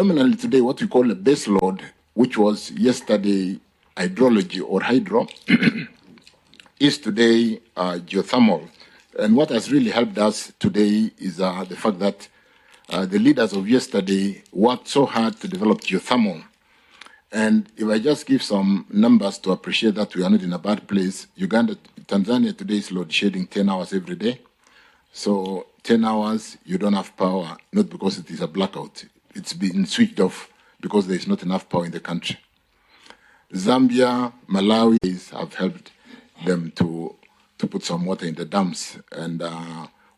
Nominally today, what we call a base load, which was yesterday hydrology or hydro, is today geothermal. And what has really helped us today is the fact that the leaders of yesterday worked so hard to develop geothermal. And if I just give some numbers to appreciate that we are not in a bad place, Tanzania today is load shedding 10 hours every day. So 10 hours, you don't have power, not because it is a blackout. It's been switched off because there is not enough power in the country. Zambia, Malawi have helped them to put some water in the dams, and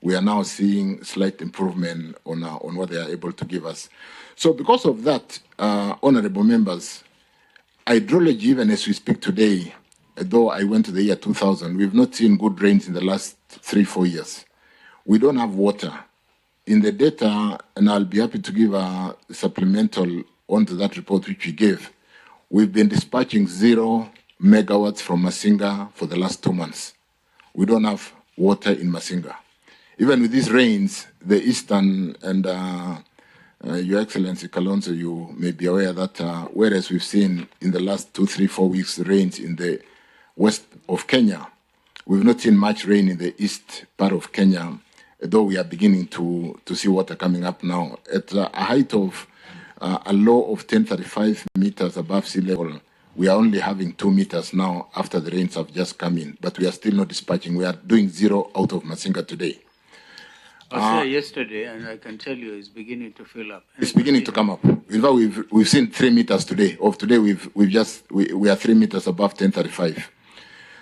we are now seeing slight improvement on what they are able to give us. So because of that, honorable members, hydrology, even as we speak today, though I went to the year 2000, we've not seen good rains in the last 3-4 years. We don't have water. In the data, and I'll be happy to give a supplemental onto that report which we gave, we've been dispatching 0 megawatts from Masinga for the last 2 months. We don't have water in Masinga. Even with these rains, the eastern and Your Excellency Kalonzo, you may be aware that whereas we've seen in the last 2, 3, 4 weeks rains in the west of Kenya, we've not seen much rain in the east part of Kenya, though we are beginning to see water coming up now. At a height of a low of 1035 meters above sea level, we are only having 2 meters now after the rains have just come in, but we are still not dispatching. We are doing 0 out of Masinga today. I was there yesterday, and I can tell you it's beginning to fill up. It's beginning to come up. In fact, we've seen 3 meters today. Of today, we are 3 meters above 1035.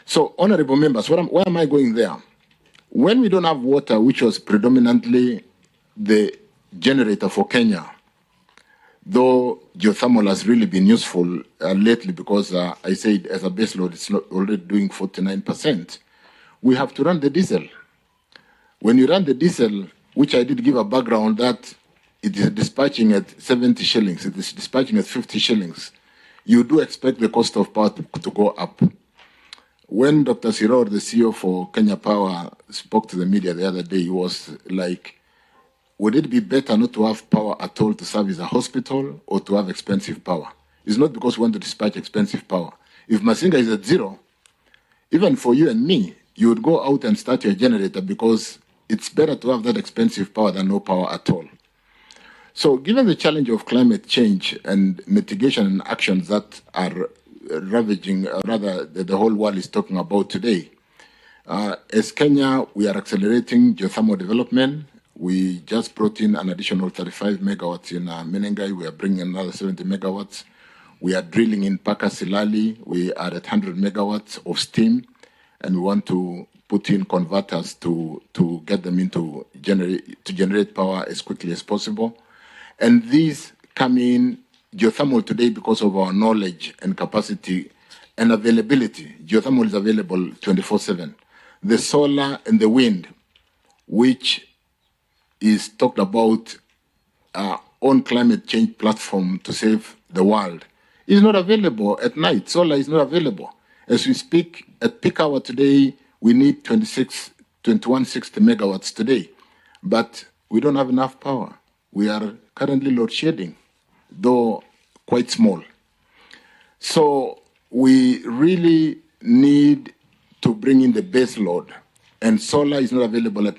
So, honorable members, why am I going there? When we don't have water, which was predominantly the generator for Kenya, though geothermal has really been useful lately because I said as a base load, it's already doing 49%, we have to run the diesel. When you run the diesel, which I did give a background that it is dispatching at 70 shillings, it is dispatching at 50 shillings, you do expect the cost of power to go up. When Dr. Siror, the CEO for Kenya Power, spoke to the media the other day, he was like, would it be better not to have power at all to serve as a hospital or to have expensive power? It's not because we want to dispatch expensive power. If Masinga is at 0, even for you and me, you would go out and start your generator because it's better to have that expensive power than no power at all. So given the challenge of climate change and mitigation and actions that are ravaging, the whole world is talking about today, as Kenya, we are accelerating geothermal development. We just brought in an additional 35 megawatts in Menengai. We are bringing another 70 megawatts. We are drilling in Paka Silali. We are at 100 megawatts of steam, and we want to put in converters to get them into generate power as quickly as possible. And these come in geothermal today because of our knowledge and capacity and availability. Geothermal is available 24/7. The solar and the wind, which is talked about on climate change platform to save the world, is not available at night. Solar is not available. As we speak, at peak hour today, we need 2160 megawatts today, but we don't have enough power. We are currently load shedding, though quite small. So we really need to bring in the base load, and solar is not available at night.